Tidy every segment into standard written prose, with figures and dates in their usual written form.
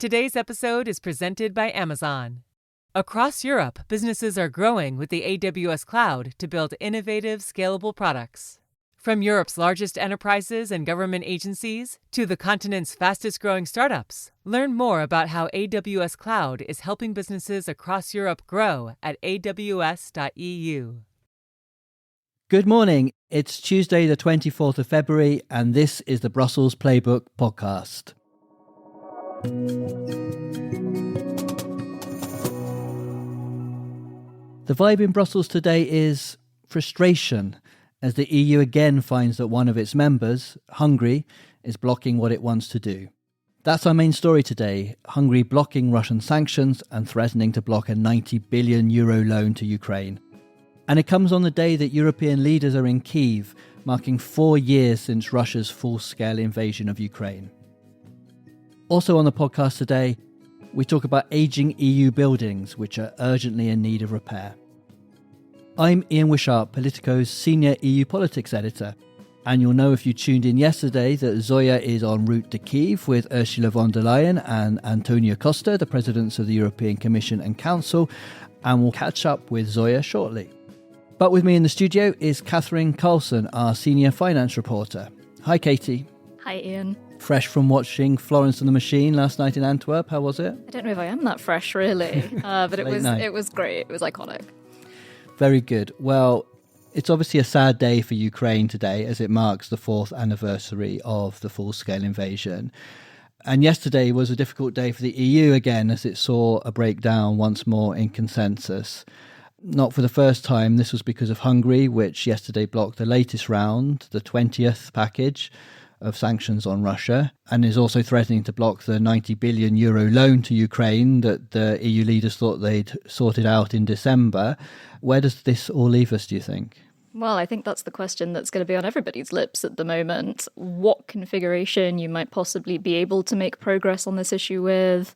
Today's episode is presented by Amazon. Across Europe, businesses are growing with the AWS cloud to build innovative, scalable products. From Europe's largest enterprises and government agencies to the continent's fastest-growing startups, learn more about how AWS Cloud is helping businesses across Europe grow at aws.eu. Good morning. It's Tuesday, the 24th of February, and this is the Brussels Playbook podcast. The vibe in Brussels today is frustration, as the EU again finds that one of its members, Hungary, is blocking what it wants to do. That's our main story today, Hungary blocking Russian sanctions and threatening to block a €90 billion loan to Ukraine. And it comes on the day that European leaders are in Kyiv, marking 4 years since Russia's full-scale invasion of Ukraine. Also on the podcast today, we talk about ageing EU buildings, which are urgently in need of repair. I'm Ian Wishart, Politico's senior EU politics editor, and you'll know if you tuned in yesterday that Zoya is en route to Kyiv with Ursula von der Leyen and António Costa, the presidents of the European Commission and Council, and we'll catch up with Zoya shortly. But with me in the studio is Kathryn Carlson, our senior finance reporter. Hi, Katie. Hi, Ian. Fresh from watching Florence and the Machine last night in Antwerp. How was it? I don't know if I am that fresh, really, but it was great. It was iconic. Very good. Well, it's obviously a sad day for Ukraine today as it marks the 4th anniversary of the full-scale invasion. And yesterday was a difficult day for the EU again as it saw a breakdown once more in consensus. Not for the first time, this was because of Hungary, which yesterday blocked the latest round, the 20th package of sanctions on Russia, and is also threatening to block the €90 billion loan to Ukraine that the EU leaders thought they'd sorted out in December. Where does this all leave us, do you think? Well, I think that's the question that's going to be on everybody's lips at the moment. What configuration you might possibly be able to make progress on this issue with,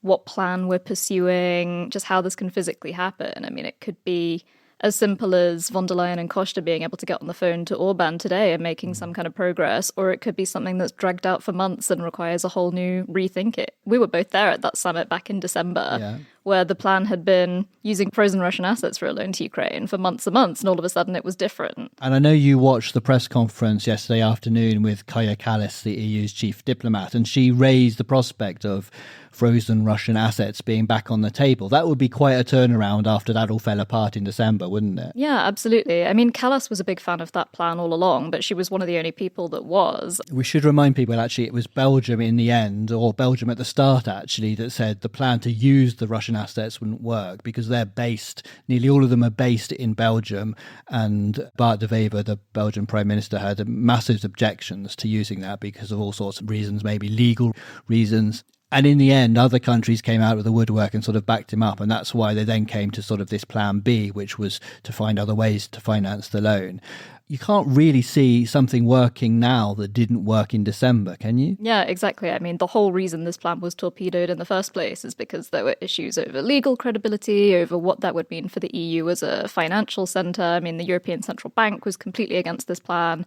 what plan we're pursuing, just how this can physically happen. I mean, it could be as simple as von der Leyen and Costa being able to get on the phone to Orbán today and making some kind of progress, or it could be something that's dragged out for months and requires a whole new rethink. We were both there at that summit back in December, where the plan had been using frozen Russian assets for a loan to Ukraine for months and months, and all of a sudden it was different. And I know you watched the press conference yesterday afternoon with Kaja Kallas, the EU's chief diplomat, and she raised the prospect of frozen Russian assets being back on the table. That would be quite a turnaround after that all fell apart in December, wouldn't it? Yeah, absolutely. I mean, Kallas was a big fan of that plan all along, but she was one of the only people that was. We should remind people, actually, it was Belgium in the end, or Belgium at the start, actually, that said the plan to use the Russian assets wouldn't work because they're based, nearly all of them are based in Belgium, and Bart de Wever, the Belgian Prime Minister, had massive objections to using that because of all sorts of reasons, maybe legal reasons. And in the end, other countries came out of the woodwork and sort of backed him up. And that's why they then came to sort of this plan B, which was to find other ways to finance the loan. You can't really see something working now that didn't work in December, can you? Yeah, exactly. I mean, the whole reason this plan was torpedoed in the first place is because there were issues over legal credibility, over what that would mean for the EU as a financial centre. I mean, the European Central Bank was completely against this plan.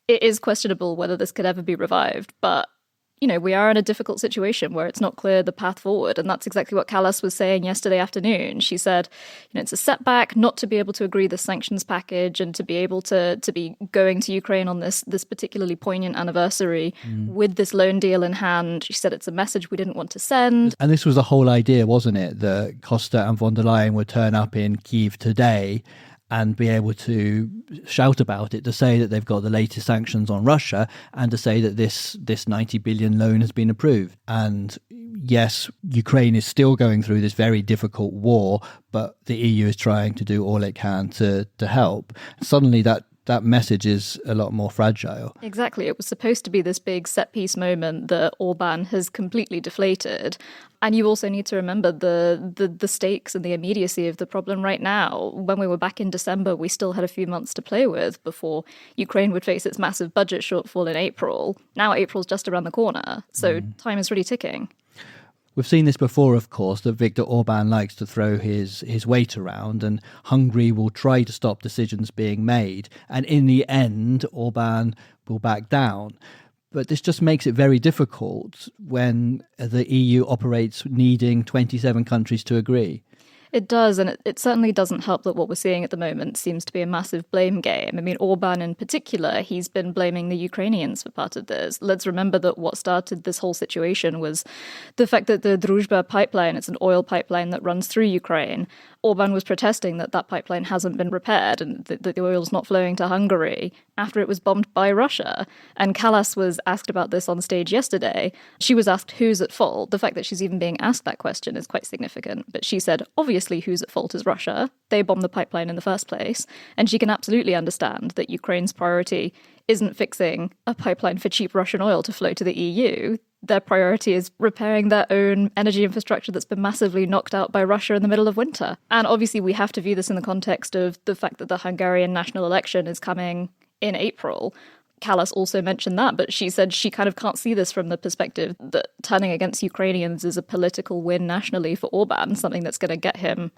It is questionable whether this could ever be revived, but you know, we are in a difficult situation where it's not clear the path forward. And that's exactly what Kallas was saying yesterday afternoon. She said, you know, it's a setback not to be able to agree the sanctions package and to be able to be going to Ukraine on this particularly poignant anniversary with this loan deal in hand. She said it's a message we didn't want to send. And this was the whole idea, wasn't it? That Costa and von der Leyen would turn up in Kyiv today and be able to shout about it, to say that they've got the latest sanctions on Russia and to say that this 90 billion loan has been approved. And yes, Ukraine is still going through this very difficult war, but the EU is trying to do all it can to help. Suddenly that message is a lot more fragile. Exactly. It was supposed to be this big set-piece moment that Orbán has completely deflated. And you also need to remember the stakes and the immediacy of the problem right now. When we were back in December, we still had a few months to play with before Ukraine would face its massive budget shortfall in April. Now April's just around the corner, so time is really ticking. We've seen this before, of course, that Viktor Orbán likes to throw his weight around, and Hungary will try to stop decisions being made. And in the end, Orbán will back down. But this just makes it very difficult when the EU operates needing 27 countries to agree. It does, and it certainly doesn't help that what we're seeing at the moment seems to be a massive blame game. I mean, Orban in particular, he's been blaming the Ukrainians for part of this. Let's remember that what started this whole situation was the fact that the Druzhba pipeline, it's an oil pipeline that runs through Ukraine. Orban was protesting that that pipeline hasn't been repaired and that the oil's not flowing to Hungary after it was bombed by Russia. And Kallas was asked about this on stage yesterday. She was asked who's at fault. The fact that she's even being asked that question is quite significant. But she said, obviously, who's at fault is Russia. They bombed the pipeline in the first place. And she can absolutely understand that Ukraine's priority isn't fixing a pipeline for cheap Russian oil to flow to the EU. Their priority is repairing their own energy infrastructure that's been massively knocked out by Russia in the middle of winter. And obviously we have to view this in the context of the fact that the Hungarian national election is coming in April. Kallas also mentioned that, but she said she kind of can't see this from the perspective that turning against Ukrainians is a political win nationally for Orban, something that's going to get him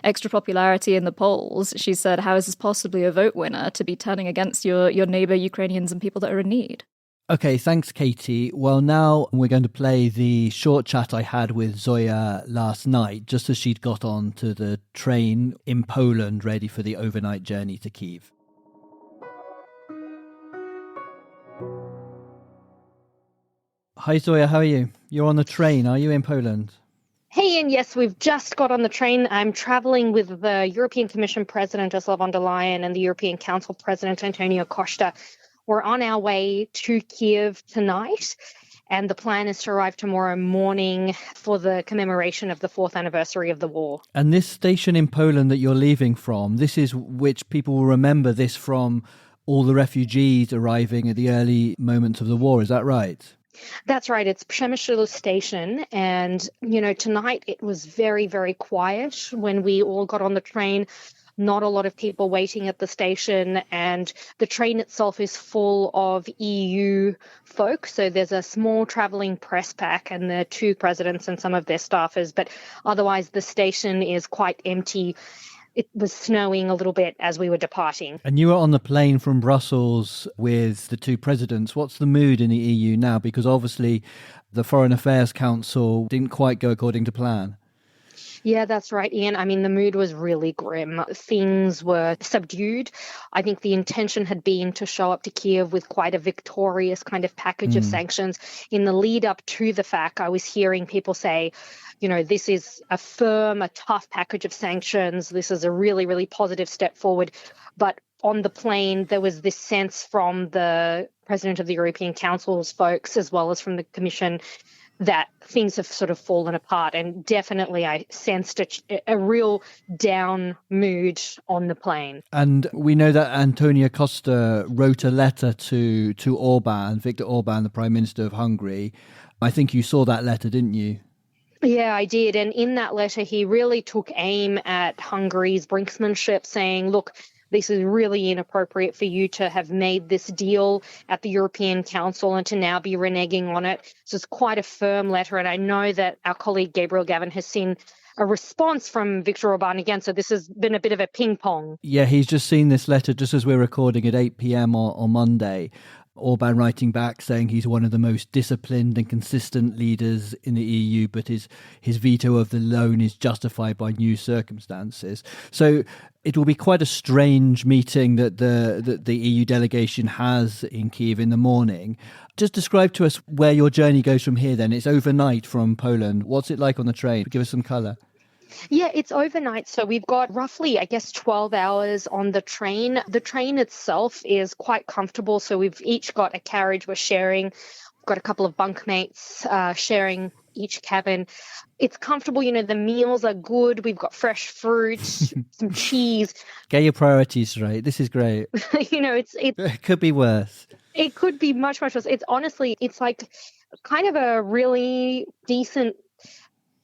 extra popularity in the polls. She said, how is this possibly a vote winner to be turning against your neighbour Ukrainians and people that are in need? Okay, thanks, Katie. Well, now we're going to play the short chat I had with Zoya last night, just as she'd got on to the train in Poland, ready for the overnight journey to Kyiv. Hi, Zoya, how are you? You're on the train. Are you in Poland? Hey, Ian, yes, we've just got on the train. I'm travelling with the European Commission President, Ursula von der Leyen, and the European Council President, António Costa. We're on our way to Kyiv tonight, and the plan is to arrive tomorrow morning for the commemoration of the 4th anniversary of the war. And this station in Poland that you're leaving from, this is which people will remember this from all the refugees arriving at the early moments of the war. Is that right? That's right. It's Przemysl Station. And, tonight it was very, very quiet when we all got on the train. Not a lot of people waiting at the station, and the train itself is full of EU folk. So there's a small travelling press pack and the 2 presidents and some of their staffers. But otherwise, the station is quite empty. It was snowing a little bit as we were departing. And you were on the plane from Brussels with the 2 presidents. What's the mood in the EU now? Because obviously the Foreign Affairs Council didn't quite go according to plan. Yeah, that's right, Ian. I mean, the mood was really grim. Things were subdued. I think the intention had been to show up to Kyiv with quite a victorious kind of package of sanctions. In the lead up to the fact, I was hearing people say, this is a tough package of sanctions. This is a really, really positive step forward. But on the plane, there was this sense from the President of the European Council's folks, as well as from the Commission, that things have sort of fallen apart. And definitely I sensed a real down mood on the plane. And we know that António Costa wrote a letter to Orban, Viktor Orban, the Prime Minister of Hungary. I think you saw that letter, didn't you? Yeah, I did. And in that letter, he really took aim at Hungary's brinksmanship, saying, look, this is really inappropriate for you to have made this deal at the European Council and to now be reneging on it. So it's quite a firm letter. And I know that our colleague Gabriel Gavin has seen a response from Viktor Orban again. So this has been a bit of a ping pong. Yeah, he's just seen this letter just as we're recording at 8 p.m. on Monday. Orban writing back saying he's one of the most disciplined and consistent leaders in the EU, but his veto of the loan is justified by new circumstances. So it will be quite a strange meeting that the EU delegation has in Kyiv in the morning. Just describe to us where your journey goes from here then. It's overnight from Poland. What's it like on the train? Give us some colour. Yeah, it's overnight. So we've got roughly, 12 hours on the train. The train itself is quite comfortable. So we've each got a carriage we're sharing. We've got a couple of bunkmates sharing each cabin. It's comfortable. The meals are good. We've got fresh fruit, some cheese. Get your priorities right. This is great. It could be worse. It could be much, much worse. It's like kind of a really decent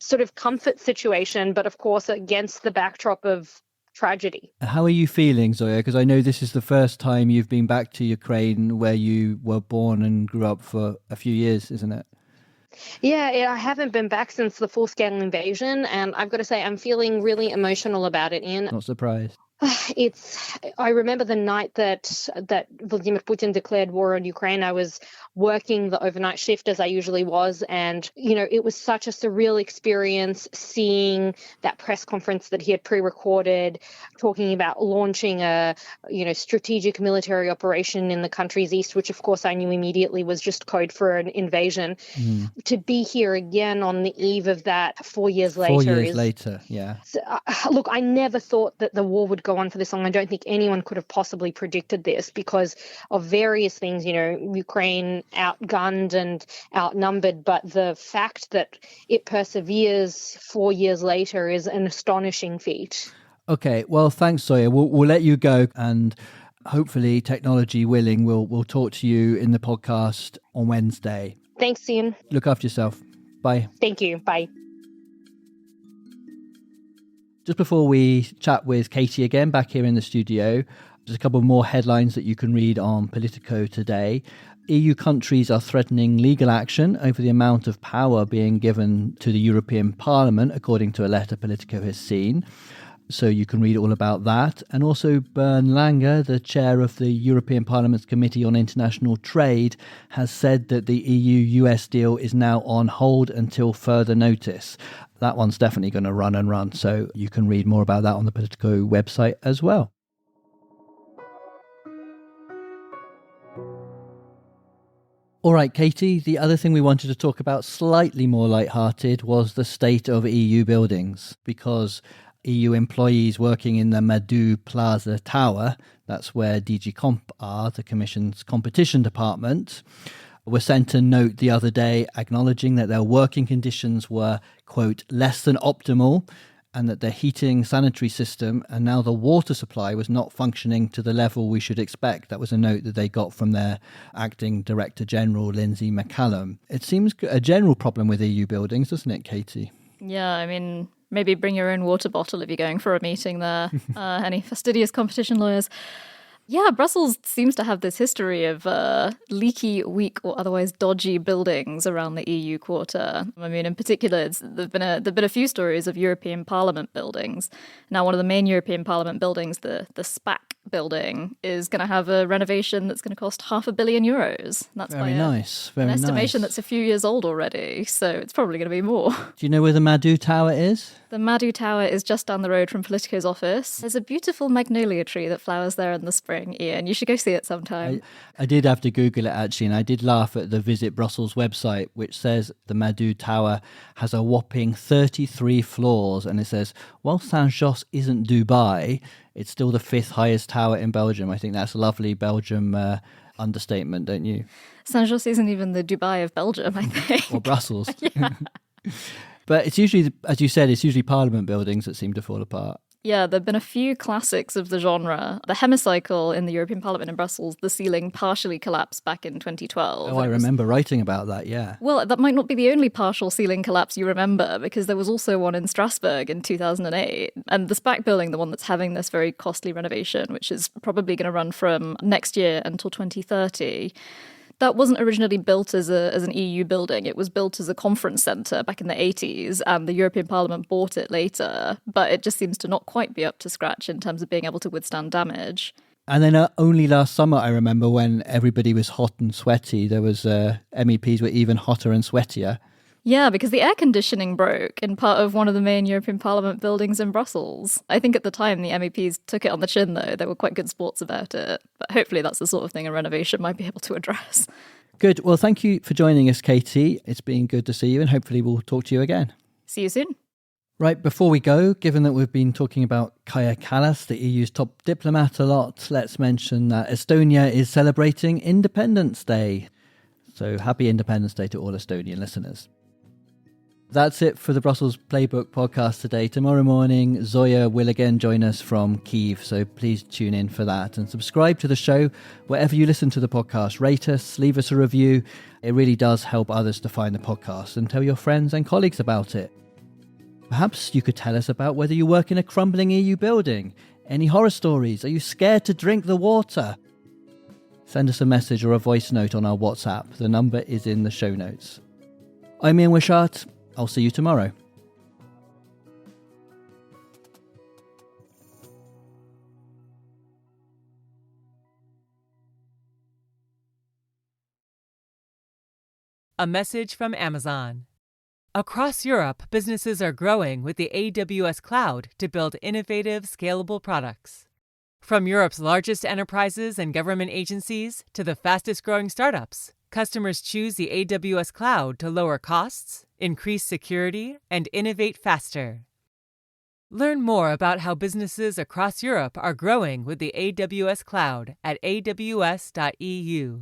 sort of comfort situation, but of course against the backdrop of tragedy. How are you feeling, Zoya? Because I know this is the first time you've been back to Ukraine, where you were born and grew up for a few years, isn't it? Yeah, I haven't been back since the full-scale invasion, and I've got to say I'm feeling really emotional about it, Ian. Not surprised. I remember the night that Vladimir Putin declared war on Ukraine. I was working the overnight shift as I usually was, and it was such a surreal experience seeing that press conference that he had pre-recorded, talking about launching a strategic military operation in the country's east, which of course I knew immediately was just code for an invasion. To be here again on the eve of that 4 years later. 4 years later, yeah. Look, I never thought that the war would go on for this long. I don't think anyone could have possibly predicted this because of various things, Ukraine outgunned and outnumbered, but the fact that it perseveres 4 years later is an astonishing feat. Okay, well, thanks, Zoya. We'll let you go, and hopefully, technology willing, we'll talk to you in the podcast on Wednesday. Thanks, Ian. Look after yourself. Bye. Thank you. Bye. Just before we chat with Katie again, back here in the studio, just a couple more headlines that you can read on Politico today. EU countries are threatening legal action over the amount of power being given to the European Parliament, according to a letter Politico has seen. So you can read all about that. And also Bernd Lange, the chair of the European Parliament's Committee on International Trade, has said that the EU-US deal is now on hold until further notice. That one's definitely going to run. So you can read more about that on the Politico website as well. All right, Katie, the other thing we wanted to talk about, slightly more lighthearted, was the state of EU buildings, because EU employees working in the Madou Plaza Tower, that's where DG Comp are, the Commission's competition department, were sent a note the other day acknowledging that their working conditions were, quote, less than optimal, and that their heating sanitary system and now the water supply was not functioning to the level we should expect. That was a note that they got from their acting Director General, Lindsay McCallum. It seems a general problem with EU buildings, doesn't it, Katie? Yeah, I mean, maybe bring your own water bottle if you're going for a meeting there. Any fastidious competition lawyers? Yeah, Brussels seems to have this history of leaky, weak, or otherwise dodgy buildings around the EU quarter. I mean, in particular, there've been a few stories of European Parliament buildings. Now, one of the main European Parliament buildings, the SPAC building, is going to have a renovation that's going to cost €500 million. That's very nice. Very an estimation nice. that's a few years old already, so it's probably going to be more. Do you know where the Madou Tower is? The Madou Tower is just down the road from Politico's office. There's a beautiful magnolia tree that flowers there in the spring, Ian. You should go see it sometime. I did have to Google it, actually, and I did laugh at the Visit Brussels website, which says the Madou Tower has a whopping 33 floors, and it says, while Saint-Josse isn't Dubai, it's still the 5th highest tower in Belgium. I think that's a lovely Belgium understatement, don't you? Saint-Josse isn't even the Dubai of Belgium, I think. Or Brussels. Yeah. But it's usually, as you said, it's usually Parliament buildings that seem to fall apart. Yeah, there have been a few classics of the genre. The hemicycle in the European Parliament in Brussels, the ceiling partially collapsed back in 2012. Oh, I remember writing about that, yeah. Well, that might not be the only partial ceiling collapse you remember, because there was also one in Strasbourg in 2008. And the SPAC building, the one that's having this very costly renovation, which is probably going to run from next year until 2030, that wasn't originally built as an EU building. It was built as a conference centre back in the 80s, and the European Parliament bought it later. But it just seems to not quite be up to scratch in terms of being able to withstand damage. And then only last summer, I remember, when everybody was hot and sweaty, there was MEPs were even hotter and sweatier. Yeah, because the air conditioning broke in part of one of the main European Parliament buildings in Brussels. I think at the time the MEPs took it on the chin, though. They were quite good sports about it. But hopefully that's the sort of thing a renovation might be able to address. Good. Well, thank you for joining us, Katie. It's been good to see you, and hopefully we'll talk to you again. See you soon. Right, before we go, given that we've been talking about Kaja Kallas, the EU's top diplomat, a lot, let's mention that Estonia is celebrating Independence Day. So happy Independence Day to all Estonian listeners. That's it for the Brussels Playbook podcast today. Tomorrow morning, Zoya will again join us from Kyiv, so please tune in for that. And subscribe to the show wherever you listen to the podcast. Rate us, leave us a review. It really does help others to find the podcast, and tell your friends and colleagues about it. Perhaps you could tell us about whether you work in a crumbling EU building. Any horror stories? Are you scared to drink the water? Send us a message or a voice note on our WhatsApp. The number is in the show notes. I'm Ian Wishart. I'll see you tomorrow. A message from Amazon. Across Europe, businesses are growing with the AWS cloud to build innovative, scalable products. From Europe's largest enterprises and government agencies to the fastest-growing startups, customers choose the AWS cloud to lower costs, increase security, and innovate faster. Learn more about how businesses across Europe are growing with the AWS cloud at aws.eu.